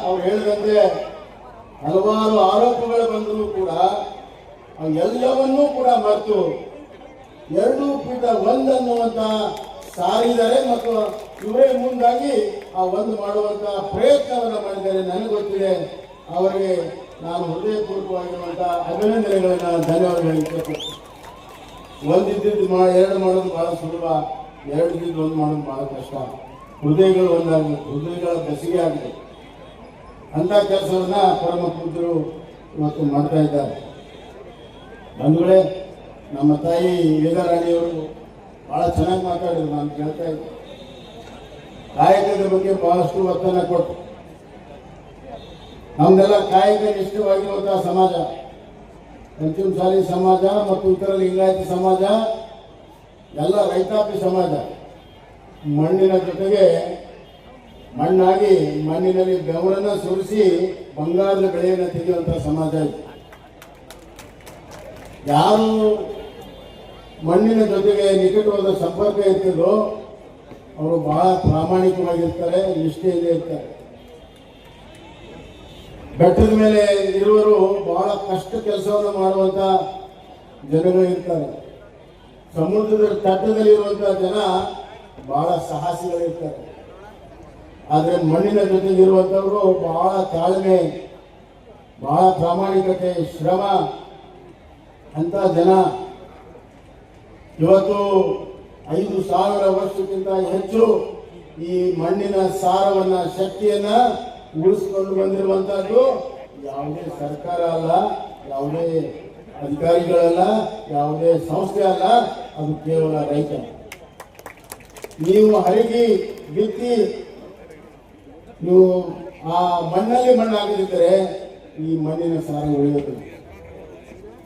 ಅವ್ರು ಹೇಳಿದಂತೆ ಹಲವಾರು ಆರೋಪಗಳು ಬಂದರೂ ಕೂಡ ಎಲ್ಲವನ್ನೂ ಕೂಡ ಮರೆತು 2 ಫೀಟ್ 1 ಅನ್ನುವಂತ ಸಾರಿದ್ದಾರೆ ಮತ್ತು ಇವರೇ ಮುಂದಾಗಿ ಆ ಒಂದು ಮಾಡುವಂತ ಪ್ರಯತ್ನವನ್ನು ಮಾಡಿದ್ದಾರೆ. ನನಗೆ ಗೊತ್ತಿದೆ. ಅವರಿಗೆ ನಾನು ಹೃದಯಪೂರ್ವಕವಾಗಿರುವಂತಹ ಅಭಿನಂದನೆಗಳನ್ನ ಧನ್ಯವಾದಗಳು ಹೇಳ್ತೇನೆ. ಒಂದಿದ್ದು 2 ಮಾಡೋದು ಬಹಳ ಸುಲಭ, 2 ಇದ್ದು 1 ಮಾಡೋದು ಬಹಳ ಕಷ್ಟ. ಹೃದಯಗಳು ಒಂದಾಗಬೇಕು, ಹೃದಯಗಳ ಬೆಸಿಗೆ ಆಗಬೇಕು. ಅಂತ ಕೆಲಸವನ್ನ ಪರಮ ಪೂಜ್ಯರು ಇವತ್ತು ಮಾಡ್ತಾ ಇದ್ದಾರೆ. ಬಂಧುಗಳೇ, ನಮ್ಮ ತಾಯಿ ವೇದರಾಣಿಯವರು ಬಹಳ ಚೆನ್ನಾಗಿ ಮಾತಾಡಿದ್ರು. ನಾನು ಕೇಳ್ತಾ ಇದ್ದೆ, ಕಾಯಕದ ಬಗ್ಗೆ ಬಹಳಷ್ಟು ಒತ್ತನ್ನು ಕೊಟ್ಟು ನಮ್ದೆಲ್ಲ ಕಾಯಕ ನಿಷ್ಠವಾಗಿರುವಂತಹ ಸಮಾಜ, ಪಂಚಮಸಾಲಿ ಸಮಾಜ ಮತ್ತು ಇತರ ಲಿಂಗಾಯತ ಸಮಾಜ ಎಲ್ಲ ರೈತಾಪಿ ಸಮಾಜ. ಮಣ್ಣಿನ ಜೊತೆಗೆ ಮಣ್ಣಾಗಿ ಮಣ್ಣಿನಲ್ಲಿ ಬೆವರನ್ನು ಸುರಿಸಿ ಬಂಗಾರದ ಬೆಳೆಯನ್ನು ತೆಗೆಯುವಂತಹ ಸಮಾಜ ಇದು. ಯಾರು ಮಣ್ಣಿನ ಜೊತೆಗೆ ನಿಕಟವಾದ ಸಂಪರ್ಕ ಇರ್ತದೋ ಅವರು ಬಹಳ ಪ್ರಾಮಾಣಿಕವಾಗಿರ್ತಾರೆ, ನಿಷ್ಠೆಯಿಂದ ಇರ್ತಾರೆ. ಬೆಟ್ಟದ ಮೇಲೆ ಇರುವರು ಬಹಳ ಕಷ್ಟ ಕೆಲಸವನ್ನು ಮಾಡುವಂತ ಜನಗಳು ಇರ್ತಾರೆ. ಸಮುದ್ರದ ತಟ್ಟದಲ್ಲಿ ಇರುವಂತಹ ಜನ ಬಹಳ ಸಾಹಸಿಗಳಿರ್ತಾರೆ. ಆದರೆ ಮಣ್ಣಿನ ಜೊತೆಗಿರುವಂಥವರು ಬಹಳ ತಾಳ್ಮೆ, ಬಹಳ ಪ್ರಾಮಾಣಿಕತೆ, ಶ್ರಮ ಅಂತ ಜನ. ಇವತ್ತು 5,000 ವರ್ಷಕ್ಕಿಂತ ಹೆಚ್ಚು ಈ ಮಣ್ಣಿನ ಸಾರವನ್ನ, ಶಕ್ತಿಯನ್ನ ಉಳಿಸಿಕೊಂಡು ಬಂದಿರುವಂತಹದ್ದು ಯಾವುದೇ ಸರ್ಕಾರ ಅಲ್ಲ, ಯಾವುದೇ ಅಧಿಕಾರಿಗಳಲ್ಲ, ಯಾವುದೇ ಸಂಸ್ಥೆ ಅಲ್ಲ, ಅದು ಕೇವಲ ರೈತ. ನೀವು ಹರಗಿ ಬಿತ್ತಿ ನೀವು ಆ ಮಣ್ಣಲ್ಲಿ ಮಣ್ಣಾಗದಿದ್ದರೆ ಈ ಮಣ್ಣಿನ ಸಾರ ಉಳಿಯುತ್ತದೆ.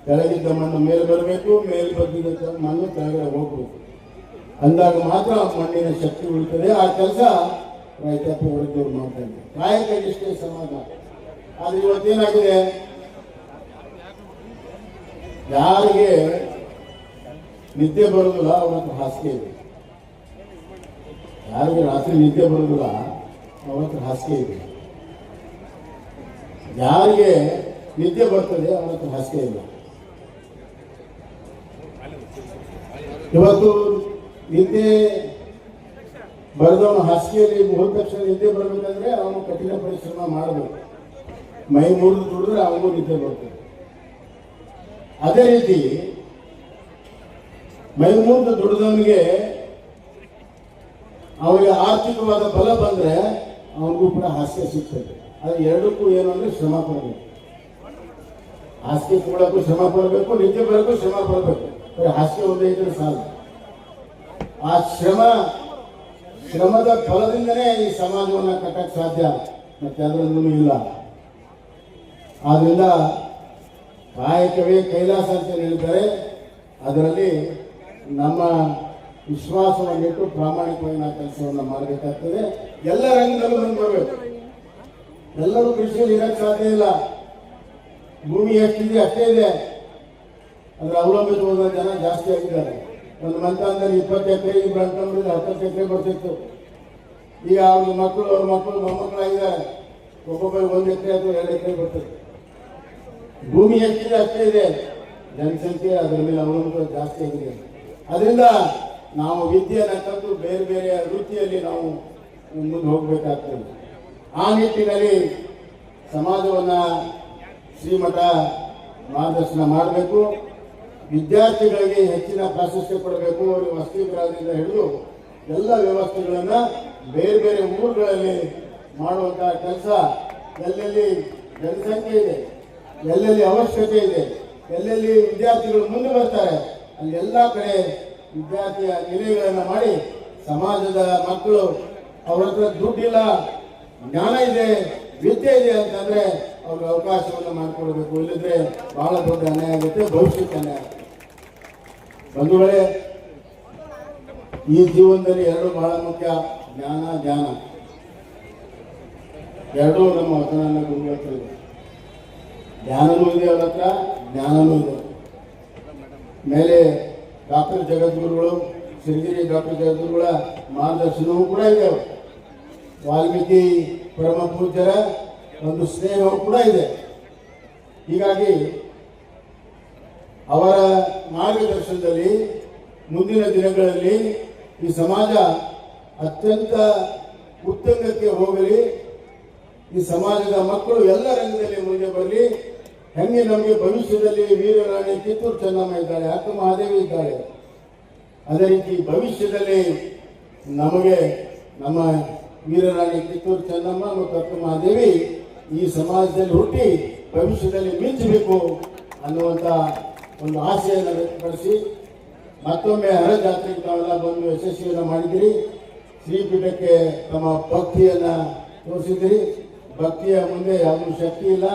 ಕೆಳಗಿದ್ದ ಮಣ್ಣು ಮೇಲೆ ಬರಬೇಕು, ಮೇಲೆ ಬಂದಿದ್ದ ಮಣ್ಣು ಕೆಳಗಡೆ ಹೋಗಬೇಕು. ಅಂದಾಗ ಮಾತ್ರ ಮಣ್ಣಿನ ಶಕ್ತಿ ಉಳಿತದೆ. ಆ ಕೆಲಸ ರೈತಾಪಿ ವರ್ಗದವ್ರು ಮಾಡ್ತಾ ಇದ್ದಾರೆ. ಕಾಯಕ ನಿಷ್ಠೆ ಸಮಾಜ. ಆದ್ರೆ ಇವತ್ತೇನಾಗಿದೆ, ಯಾರಿಗೆ ನಿದ್ದೆ ಬರೋದಿಲ್ಲ ಅವತ್ತು ಹಾಸಿಗೆ ಇದೆ, ಯಾರಿಗೆ ರಾತ್ರಿ ನಿದ್ದೆ ಬರೋದಿಲ್ಲ ಅವತ್ತು ಹಾಸಿಗೆ ಇದೆ, ಯಾರಿಗೆ ನಿದ್ದೆ ಬರ್ತದೆ ಅವತ್ತು ಹಾಸಿಗೆ ಇಲ್ಲ. ಇವತ್ತು ನಿದ್ದೆ ಬರೆದವನು ಹಾಸಿಗೆಯಲ್ಲಿ ಹೋದ ತಕ್ಷಣ ನಿದ್ದೆ ಬರಬೇಕಂದ್ರೆ ಅವನು ಕಠಿಣ ಪರಿಶ್ರಮ ಮಾಡಬೇಕು. ಮೈ ಮುರಿದು ದುಡಿದ್ರೆ ಅವನಿಗೂ ನಿದ್ದೆ ಬರ್ತದೆ. ಅದೇ ರೀತಿ ಮೈ ಮುರಿದು ದುಡಿದವನಿಗೆ ಅವನಿಗೆ ಆರ್ಥಿಕವಾದ ಬಲ ಬಂದ್ರೆ ಅವನಿಗೂ ಕೂಡ ಹಾಸಿಗೆ ಸಿಗ್ತದೆ. ಅದು ಎರಡಕ್ಕೂ ಏನು ಅಂದ್ರೆ ಶ್ರಮ ಪಡಬೇಕು. ಹಾಸಿಗೆ ಕೂಡಕ್ಕೂ ಶ್ರಮ ಪಡಬೇಕು, ನಿದ್ದೆ ಬರೋಕ್ಕೂ ಶ್ರಮ ಪಡಬೇಕು. ಹಾಸಿಗೆ ಒಂದೇ ಇದ್ರೆ ಸಾಲ. ಆ ಶ್ರಮದ ಫಲದಿಂದನೇ ಈ ಸಮಾಜವನ್ನು ಕಟ್ಟಕ್ಕೆ ಸಾಧ್ಯ, ಮತ್ತೆ ಅದರಲ್ಲೂ ಇಲ್ಲ. ಆದ್ರಿಂದ ಕಾಯಕವೇ ಕೈಲಾಸ ಅಂತ ಹೇಳಿದ್ದಾರೆ. ಅದರಲ್ಲಿ ನಮ್ಮ ವಿಶ್ವಾಸವನ್ನಿಟ್ಟು ಪ್ರಾಮಾಣಿಕವಾಗಿ ನಾವು ಕೆಲಸವನ್ನು ಮಾಡಬೇಕಾಗ್ತದೆ. ಎಲ್ಲ ರಂಗದಲ್ಲೂ ಮುಂದೆ ಬರಬೇಕು. ಎಲ್ಲರೂ ಕೃಷಿಯಲ್ಲಿ ಇರಕ್ಕೆ ಸಾಧ್ಯ ಇಲ್ಲ. ಭೂಮಿ ಎಷ್ಟಿದೆ ಅಷ್ಟೇ ಇದೆ. ಅದರ ಅವಲಂಬಿತವಾದ ಜನ ಜಾಸ್ತಿ ಆಗಿದ್ದಾರೆ. ಒಂದು ಮಂತಾಂದಲ್ಲಿ 20 ಎಕರೆ, ಇಬ್ಬರು ಅಂತಂದ್ರೆ 10 ಎಕರೆ ಬರ್ತಿತ್ತು. ಈಗ ಅವ್ರ ಮಕ್ಕಳು ಮೊಮ್ಮಕ್ಕಳಾಗಿದ್ದಾರೆ. ಒಬ್ಬೊಬ್ಬರಿಗೆ 1 ಎಕರೆ ಅಥವಾ 2 ಎಕರೆ ಬರ್ತದೆ. ಭೂಮಿ ಎಷ್ಟಿದೆ ಅಷ್ಟೇ ಇದೆ. ಜನಸಂಖ್ಯೆ ಅದರ ಮೇಲೆ ಅವಲಂಬಿತ ಜಾಸ್ತಿ ಆಗಿದೆ. ಅದರಿಂದ ನಾವು ವಿದ್ಯೆಯನ್ನು ಕಲಿತು ಬೇರೆ ಬೇರೆ ವೃತ್ತಿಯಲ್ಲಿ ನಾವು ಮುಂದೆ ಹೋಗಬೇಕಾಗ್ತದೆ. ಆ ನಿಟ್ಟಿನಲ್ಲಿ ಸಮಾಜವನ್ನು ಶ್ರೀಮಠ ಮಾರ್ಗದರ್ಶನ ಮಾಡಬೇಕು. ವಿದ್ಯಾರ್ಥಿಗಳಿಗೆ ಹೆಚ್ಚಿನ ಪ್ರಾಶಸ್ತ್ಯ ಕೊಡಬೇಕು. ಅವರಿಗೆ ವಸತಿ ಗೃಹದಿಂದ ಹಿಡಿದು ಎಲ್ಲ ವ್ಯವಸ್ಥೆಗಳನ್ನು ಬೇರೆ ಬೇರೆ ಊರುಗಳಲ್ಲಿ ಮಾಡುವಂತಹ ಕೆಲಸ. ಎಲ್ಲೆಲ್ಲಿ ಜನಸಂಖ್ಯೆ ಇದೆ, ಎಲ್ಲೆಲ್ಲಿ ಅವಶ್ಯಕತೆ ಇದೆ, ಎಲ್ಲೆಲ್ಲಿ ವಿದ್ಯಾರ್ಥಿಗಳು ಮುಂದೆ ಬರ್ತಾರೆ, ಅಲ್ಲೆಲ್ಲ ಕಡೆ ವಿದ್ಯಾರ್ಥಿಯ ನಿಲಯಗಳನ್ನು ಮಾಡಿ ಸಮಾಜದ ಮಕ್ಕಳು ಅವ್ರ ಹತ್ರ ದುಡ್ಡಿಲ್ಲ, ಜ್ಞಾನ ಇದೆ, ವಿದ್ಯೆ ಇದೆ ಅಂತಂದ್ರೆ ಅವ್ರಿಗೆ ಅವಕಾಶವನ್ನು ಮಾಡಿಕೊಡ್ಬೇಕು. ಇಲ್ಲದ್ರೆ ಬಹಳ ದೊಡ್ಡ ಅನ್ಯಾಯ ಆಗುತ್ತೆ, ಭವಿಷ್ಯಕ್ಕೆ ಅನ್ಯಾಯ ಆಗುತ್ತೆ. ಬಂಧುಗಳೇ, ಈ ಜೀವನದಲ್ಲಿ 2 ಬಹಳ ಮುಖ್ಯ, ಜ್ಞಾನ, ಧ್ಯಾನ. 2 ನಮ್ಮ ವಚನ ಗುರುಗಳು. ಧ್ಯಾನನೂ ಇದೆ ಅವ್ರ ಹತ್ರ, ಜ್ಞಾನನೂ ಇದೆ. ಮೇಲೆ ಡಾಕ್ಟರ್ ಜಗದ್ಗುರುಗಳು, ಸಿರಿಗಿರಿ ಡಾಕ್ಟರ್ ಜಗದ್ಗುರುಗಳ ಮಾರ್ಗದರ್ಶನವೂ ಕೂಡ ಇದೆ. ವಾಲ್ಮೀಕಿ ಪರಮ ಪೂಜ್ಯರ ಒಂದು ಸ್ನೇಹವು ಕೂಡ ಇದೆ. ಹೀಗಾಗಿ ಅವರ ಮಾರ್ಗದರ್ಶನದಲ್ಲಿ ಮುಂದಿನ ದಿನಗಳಲ್ಲಿ ಈ ಸಮಾಜ ಅತ್ಯಂತ ಉತ್ತುಂಗಕ್ಕೆ ಹೋಗಲಿ, ಈ ಸಮಾಜದ ಮಕ್ಕಳು ಎಲ್ಲ ರಂಗದಲ್ಲಿ ಮುಂದೆ ಬರಲಿ. ಹೆಂಗೆ ನಮಗೆ ಭವಿಷ್ಯದಲ್ಲಿ ವೀರರಾಣಿ ಕಿತ್ತೂರು ಚೆನ್ನಮ್ಮ ಇದ್ದಾಳೆ, ಅಕ್ಕ ಮಹಾದೇವಿ ಇದ್ದಾಳೆ, ಅದೇ ರೀತಿ ಭವಿಷ್ಯದಲ್ಲಿ ನಮಗೆ ನಮ್ಮ ವೀರರಾಣಿ ಕಿತ್ತೂರು ಚೆನ್ನಮ್ಮ ಮತ್ತು ಅಕ್ಕ ಮಹಾದೇವಿ ಈ ಸಮಾಜದಲ್ಲಿ ಹುಟ್ಟಿ ಭವಿಷ್ಯದಲ್ಲಿ ಮಿಂಚಬೇಕು ಅನ್ನುವಂಥ ಒಂದು ಆಸೆಯನ್ನು ವ್ಯಕ್ತಪಡಿಸಿ ಮತ್ತೊಮ್ಮೆ ಹರಜಾತ್ರೆಗೆ ತಾವೆಲ್ಲ ಬಂದು ಯಶಸ್ವಿಯನ್ನು ಮಾಡಿದಿರಿ. ಶ್ರೀಪೀಠಕ್ಕೆ ತಮ್ಮ ಭಕ್ತಿಯನ್ನು ತೋರಿಸಿದಿರಿ. ಭಕ್ತಿಯ ಮುಂದೆ ಯಾವುದೂ ಶಕ್ತಿ ಇಲ್ಲ,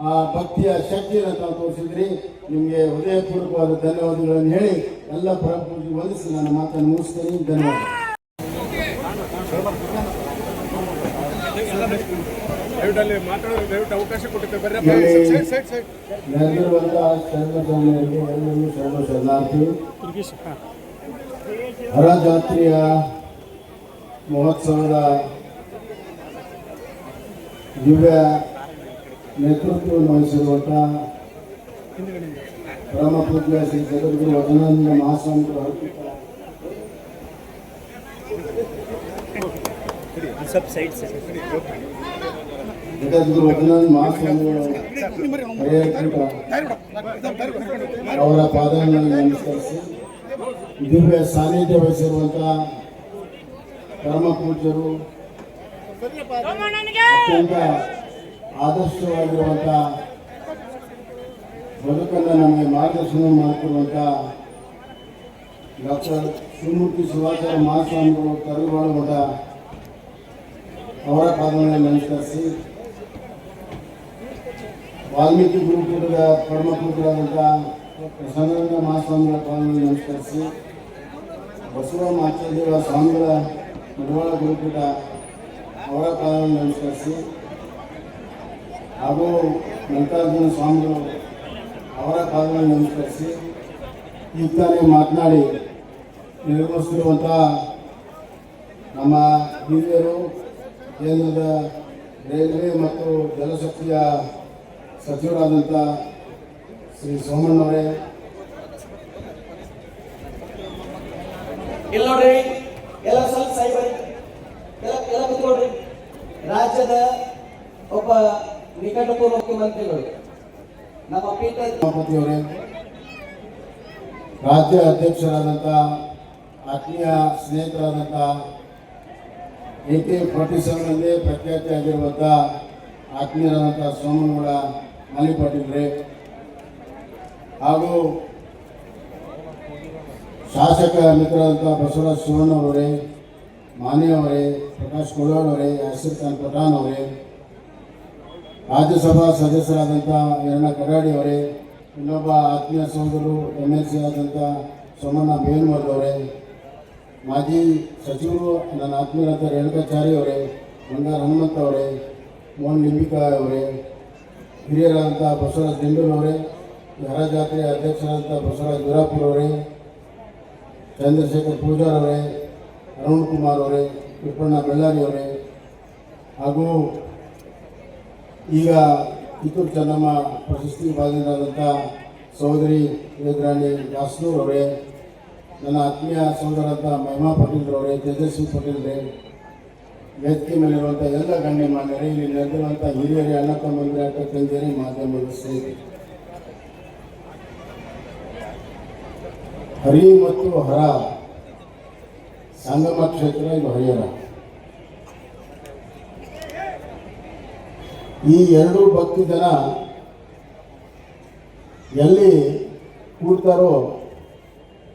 ಆ ಭಕ್ತಿಯ ಶಕ್ತಿಯನ್ನು ತಾವು ತೋರಿಸಿದ್ರಿ. ನಿಮಗೆ ಹೃದಯಪೂರ್ವಕವಾದ ಧನ್ಯವಾದಗಳನ್ನು ಹೇಳಿ ಎಲ್ಲ ಪರಪೂಜೆ ವಂದಿಸಿ ನನ್ನ ಮಾತನ್ನು ಮುಗಿಸ್ತೇನೆ. ಧನ್ಯವಾದ. ಅವಕಾಶ ಕೊಟ್ಟಿದ್ದಾರೆ. ನೆರೆದಿರುವಂತಹ ಶರಣರಿಗೆ ಎಲ್ಲರಿಗೂ ಶರಣ ಶರಣಾರ್ಥಿ. ಹರಜಾತ್ರೆಯ ಮಹೋತ್ಸವದ ದಿವ್ಯ ನೇತೃತ್ವವನ್ನು ವಹಿಸಿರುವಂಥ ಪರಮ ಪೂಜ್ಯ ಶ್ರೀ ಜಗದ್ಗುರು ವಚನಾನಂದ ಮಹಾಸ್ವಾಮಿಗಳು ಜಗದ್ಗುರು ವಚನಾನಂದ ಮಹಾಸ್ವಾಮಿಗಳು ಅವರ ಪಾದಗಳನ್ನು ನಮಸ್ಕರಿಸಿ ದಿವ್ಯ ಸಾನ್ನಿಧ್ಯ ವಹಿಸಿರುವಂಥ ಪರಮ ಪೂಜ್ಯರು ಅತ್ಯಂತ ಆದರ್ಶವಾಗಿರುವಂಥ ಬದುಕನ್ನು ನಮಗೆ ಮಾರ್ಗದರ್ಶನ ಮಾಡುತ್ತಿರುವಂಥ ಡಾಕ್ಟರ್ ಶಿವಮೂರ್ತಿ ಶಿವಾಚಾರ್ಯ ಮಹಾಸ್ವಾಮಿಗಳು ತರಳುಬಾಳು ಮಠ ಅವರ ಪಾದಗಳನ್ನು ನಮಸ್ಕರಿಸಿ ವಾಲ್ಮೀಕಿ ಗುರುಕೂಟದ ಪರಮ ಪೂಜ್ಯರಾದಂಥ ಪ್ರಸನ್ನಾನಂದ ಮಹಾಸ್ವಾಮಿಗಳ ಪಾದಗಳನ್ನು ನಮಸ್ಕರಿಸಿ ಬಸವ ಮಾಚಾರ್ಯರ ಸ್ವಾಮಿಗಳ ಮಡವಾಳ ಗುರುಕೂಟ ಅವರ ಪಾದಗಳನ್ನು ನಮಸ್ಕರಿಸಿ ಹಾಗೂ ಮಲ್ಲಿಕಾರ್ಜುನ ಸ್ವಾಮಿಗಳು ಅವರ ಪಾದಗಳನ್ನು ನಮಸ್ಕರಿಸಿ ಈಗ ತಾನೇ ಮಾತನಾಡಿ ನಿರ್ವಹಿಸುತ್ತಿರುವಂಥ ನಮ್ಮ ಹಿರಿಯರು ಕೇಂದ್ರದ ರೈಲ್ವೆ ಮತ್ತು ಜಲಶಕ್ತಿಯ ಸಚಿವರಾದಂಥ ಶ್ರೀ ಸೋಮಣ್ಣವರೇ, ಇಲ್ಲಿ ನೋಡ್ರಿ ಎಲ್ಲ ಸ್ವಲ್ಪ ಸಾಯ್ಬರಿ ಎಲ್ಲ ಕುತ್ಕೊಳ್ರಿ. ರಾಜ್ಯದ ಒಬ್ಬ ನಿಕಟಪೂರ್ವ ಮುಖ್ಯಮಂತ್ರಿಗಳು ನಮ್ಮ ಸಭಾಪತಿಯವರೇ, ರಾಜ್ಯ ಅಧ್ಯಕ್ಷರಾದಂಥ ಆತ್ಮೀಯ ಸ್ನೇಹಿತರಾದಂಥ AK-47 ಪ್ರಖ್ಯಾತಿಯಾಗಿರುವಂಥ ಆತ್ಮೀಯರಾದಂಥ ಸೋಮನಗೌಡ ಮಾಲಿಪಾಟೀಲ್ರೇ ಹಾಗೂ ಶಾಸಕ ಮಿತ್ರರಾದಂಥ ಬಸವರಾಜ ಶಿವಣ್ಣವರೇ, ಮಾನೆ ಅವರೇ, ಪ್ರಕಾಶ್ ಕೋಳಾಡ್ ಅವರೇ, ಯಾಸಿರ್ ಖಾನ್ ಪಠಾಣ್ ಅವರೇ, ರಾಜ್ಯಸಭಾ ಸದಸ್ಯರಾದಂಥ ಯರಣ ಕಡಾಡಿ ಅವರೇ, ಇನ್ನೊಬ್ಬ ಆತ್ಮೀಯ ಸಹೋದರರು MLC ಆದಂಥ ಸೋಮಣ್ಣ ಬೇನ್ಮರ್ದವರೇ, ಮಾಜಿ ಸಚಿವರು ನನ್ನ ಆತ್ಮೀಯರಾದ ರೇಣುಕಾಚಾರ್ಯ ಅವರೇ, ಬಂಗಾರ ಹನುಮಂತ ಅವರೇ, ಮೋಹನ್ ಲಿಂಬಿಕಾ ಅವರೇ, ಹಿರಿಯರಾದಂಥ ಬಸವರಾಜ್ ದಿಂಡೂರ್ ಅವರೇ, ಹರಜಾತ್ರೆಯ ಅಧ್ಯಕ್ಷರಾದಂಥ ಬಸವರಾಜ್ ಗುರಾಪುರ ಅವರೇ, ಚಂದ್ರಶೇಖರ್ ಪೂಜಾರ್ ಅವರೇ, ಅರುಣ್ ಕುಮಾರ್ ಅವರೇ, ಕೃಪಣ್ಣ ಬೆಳ್ಳಾರಿ ಅವರೇ ಹಾಗೂ ಈಗ ಕಿತ್ತೂರು ಚೆನ್ನಮ್ಮ ಪ್ರಶಸ್ತಿ ಭಾಜನರಾದಂಥ ಸಹೋದರಿ ವೇದರಾಣಿ ದಾಸ್ನೂರ್ ಅವರೇ, ನನ್ನ ಆತ್ಮೀಯ ಸಹೋದರಾದಂಥ ಮಹಿಮಾ ಪಟೇಲ್ರವರೇ, ತೇಜಸ್ವಿ ಪಟೇಲ್ರೇ, ವೇದಿಕೆ ಮೇಲಿರುವಂಥ ಎಲ್ಲ ಗಣ್ಯಮಾನ್ಯರೇ, ಇಲ್ಲಿ ನೆರೆದಿರುವಂಥ ಹಿರಿಯರೇ, ಅಣ್ಣ ತಮ್ಮಂದಿರೇ, ಅಕ್ಕ ತಂಗಿಯರೇ, ಮಾಧ್ಯಮದ ಸ್ನೇಹಿತರೆ, ಹರಿ ಮತ್ತು ಹರ ಸಂಗಮ ಕ್ಷೇತ್ರ ಇದು ಹರಿಹರ. ಈ ಎರಡೂ ಭಕ್ತಿ ಜನ ಎಲ್ಲಿ ಕೂಡ್ತಾರೋ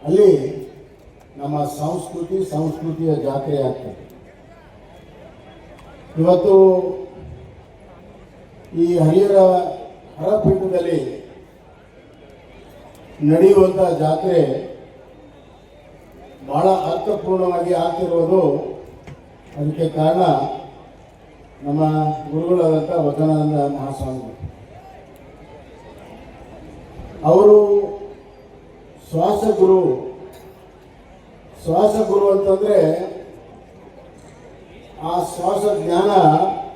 ಅಲ್ಲಿ ನಮ್ಮ ಸಂಸ್ಕೃತಿಯ ಜಾತ್ರೆ ಆಗ್ತದೆ. ಇವತ್ತು ಈ ಹರಿಹರ ಹರಪೀಠದಲ್ಲಿ ನಡೆಯುವಂಥ ಜಾತ್ರೆ ಬಹಳ ಅರ್ಥಪೂರ್ಣವಾಗಿ ಆಗ್ತಿರೋದು. ಅದಕ್ಕೆ ಕಾರಣ ನಮ್ಮ ಗುರುಗಳಾದಂಥ ವಚನಾನಂದ ಮಹಾಸ್ವಾಮಿಗಳು. ಅವರು ಶ್ವಾಸ ಗುರು ಅಂತಂದರೆ ಆ ಶ್ವಾಸ ಜ್ಞಾನ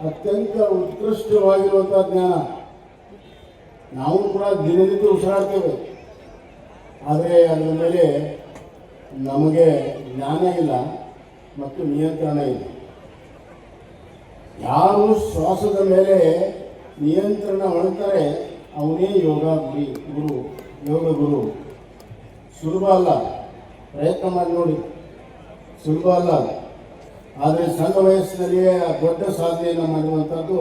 ಅತ್ಯಂತ ಉತ್ಕೃಷ್ಟವಾಗಿರುವಂಥ ಜ್ಞಾನ. ನಾವು ಕೂಡ ದಿನನಿತ್ಯ ಉಸಿರಾಡ್ತೇವೆ, ಆದರೆ ಅದರ ಮೇಲೆ ನಮಗೆ ಜ್ಞಾನ ಇಲ್ಲ ಮತ್ತು ನಿಯಂತ್ರಣ ಇಲ್ಲ. ಯಾರು ಶ್ವಾಸದ ಮೇಲೆ ನಿಯಂತ್ರಣ ಹೊಂದ್ತಾರೆ ಅವನೇ ಯೋಗ ಗುರು. ಸುಲಭ ಅಲ್ಲ, ಪ್ರಯತ್ನ ಮಾಡಿ ನೋಡಿ, ಸುಲಭ ಅಲ್ಲ. ಆದರೆ ಸಣ್ಣ ವಯಸ್ಸಿನಲ್ಲಿಯೇ ದೊಡ್ಡ ಸಾಧನೆಯನ್ನು ಮಾಡಿರುವಂಥದ್ದು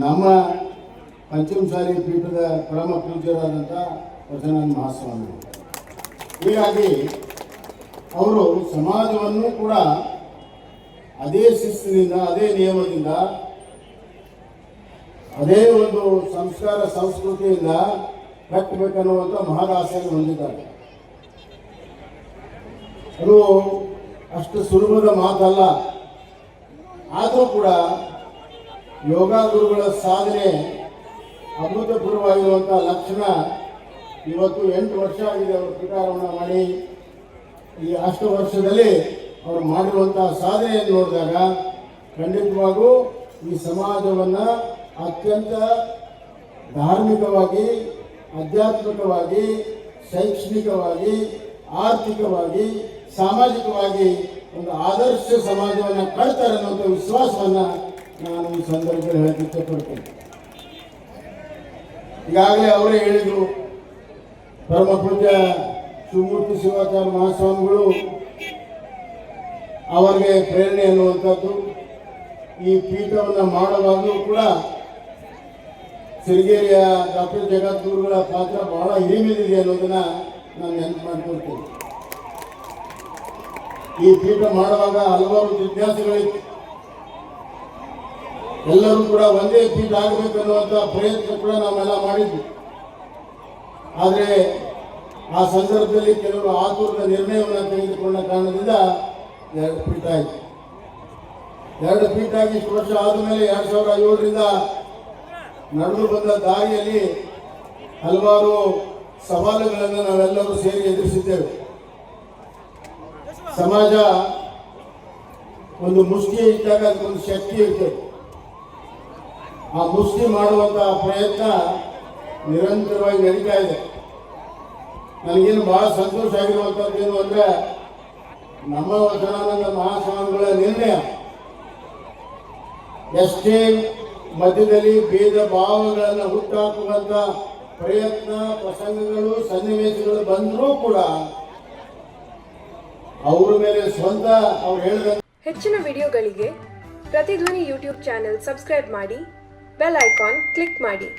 ನಮ್ಮ ಪಂಚಮಸಾಲಿ ಪೀಠದ ಪರಮ ಪೂಜ್ಯರಾದಂಥ ವಚನಾನಂದ ಮಹಾಸ್ವಾಮಿಗಳು. ಹೀಗಾಗಿ ಅವರು ಸಮಾಜವನ್ನು ಕೂಡ ಅದೇ ಶಿಸ್ತಿನಿಂದ, ಅದೇ ನಿಯಮದಿಂದ, ಅದೇ ಒಂದು ಸಂಸ್ಕಾರ ಸಂಸ್ಕೃತಿಯಿಂದ ಕಟ್ಟಬೇಕನ್ನುವಂಥ ಮಹದಾಸೆಯನ್ನು ಹೊಂದಿದ್ದಾರೆ. ಅದು ಅಷ್ಟು ಸುಲಭದ ಮಾತಲ್ಲ. ಆದರೂ ಕೂಡ ಯೋಗ ಗುರುಗಳ ಸಾಧನೆ ಅಭೂತಪೂರ್ವವಾಗಿರುವಂಥ ಲಕ್ಷಣ. ಇವತ್ತು 8 ವರ್ಷ ಆಗಿದೆ ಅವರು ಪೀಠಾರೋಹಣ ಮಾಡಿ. ಈ ಅಷ್ಟು ವರ್ಷದಲ್ಲಿ ಅವರು ಮಾಡಿರುವಂಥ ಸಾಧನೆಯನ್ನು ನೋಡಿದಾಗ ಖಂಡಿತವಾಗೂ ಈ ಸಮಾಜವನ್ನು ಅತ್ಯಂತ ಧಾರ್ಮಿಕವಾಗಿ, ಆಧ್ಯಾತ್ಮಿಕವಾಗಿ, ಶೈಕ್ಷಣಿಕವಾಗಿ, ಆರ್ಥಿಕವಾಗಿ, ಸಾಮಾಜಿಕವಾಗಿ ಒಂದು ಆದರ್ಶ ಸಮಾಜವನ್ನು ಕಟ್ತಾರೆ ಅನ್ನುವಂಥ ವಿಶ್ವಾಸವನ್ನು ನಾನು ಈ ಸಂದರ್ಭದಲ್ಲಿ ಹೇಳಕ್ಕೆ ಇಷ್ಟಪಡ್ತೇನೆ. ಈಗಾಗಲೇ ಅವರೇ ಹೇಳಿದರು, ಪರಮ ಪೂಜ್ಯ ಶಿವಮೂರ್ತಿ ಶಿವಾಚಾರ್ಯ ಮಹಾಸ್ವಾಮಿಗಳು ಅವರಿಗೆ ಪ್ರೇರಣೆ ಅನ್ನುವಂಥದ್ದು. ಈ ಪೀಠವನ್ನು ಮಾಡುವಾಗಲೂ ಕೂಡ ಸಿರಿಗೇರಿಯ ಡಾಕ್ಟರ್ ಜಗದ್ಗುರುಗಳ ಪಾತ್ರ ಬಹಳ ಹಿರಿಮೆದಿದೆ ಅನ್ನೋದನ್ನ ನಾನು ನೆನಪು ಮಾಡಿಕೊಳ್ತೇನೆ. ಈ ಪೀಠ ಮಾಡುವಾಗ ಹಲವಾರು ಜಿಜ್ಞಾಸೆಗಳಿತ್ತು. ಎಲ್ಲರೂ ಕೂಡ ಒಂದೇ ಪೀಠ ಆಗಬೇಕನ್ನುವಂಥ ಪ್ರಯತ್ನ ಕೂಡ ನಾವೆಲ್ಲ ಮಾಡಿದ್ವಿ. ಆದರೆ ಆ ಸಂದರ್ಭದಲ್ಲಿ ಕೆಲವರು ಆತುರದ ನಿರ್ಣಯವನ್ನು ತೆಗೆದುಕೊಂಡ ಕಾರಣದಿಂದ 2 ಪೀಠ ಆಯಿತು. 2 ಪೀಠ ಆಗಿ ಇಷ್ಟು ವರ್ಷ ಆದಮೇಲೆ 2007ರಿಂದ ನಡೆದು ಬಂದ ದಾರಿಯಲ್ಲಿ ಹಲವಾರು ಸವಾಲುಗಳನ್ನು ನಾವೆಲ್ಲರೂ ಸೇರಿ ಎದುರಿಸಿದ್ದೇವೆ. ಸಮಾಜ ಒಂದು ಮುಷ್ಟಿ ಇದ್ದಾಗ ಅದಕ್ಕೊಂದು ಶಕ್ತಿ ಇರ್ತದೆ. ಆ ಮುಷ್ಟಿ ಮಾಡುವಂತಹ ಪ್ರಯತ್ನ ನಿರಂತರವಾಗಿ ನಡೀತಾ ಇದೆ. ನನಗೇನು ಬಹಳ ಸಂತೋಷ ಆಗಿರುವಂಥದ್ದು ಏನು ಅಂದರೆ, ನಮ್ಮ ವಚನಾನಂದ ಮಹಾಸ್ವಾಮಿಗಳ ನಿರ್ಣಯ ಎಷ್ಟೇ ಮಧ್ಯದಲ್ಲಿ ಭೇದ ಭಾವಗಳನ್ನು ಹುಟ್ಟಾಕುವಂಥ ಪ್ರಯತ್ನ, ಪ್ರಸಂಗಗಳು, ಸನ್ನಿವೇಶಗಳು ಬಂದರೂ ಕೂಡ ಅವರ ಮೇಲೆ ಸ್ವಂತ ಅವ್ರು ಹೇಳಿದ ಹೆಚ್ಚಿನ ವಿಡಿಯೋಗಳಿಗೆ ಪ್ರತಿಧ್ವನಿ ಯೂಟ್ಯೂಬ್ ಚಾನೆಲ್ ಸಬ್ಸ್ಕ್ರೈಬ್ ಮಾಡಿ, ಬೆಲ್ ಐಕಾನ್ ಕ್ಲಿಕ್ ಮಾಡಿ.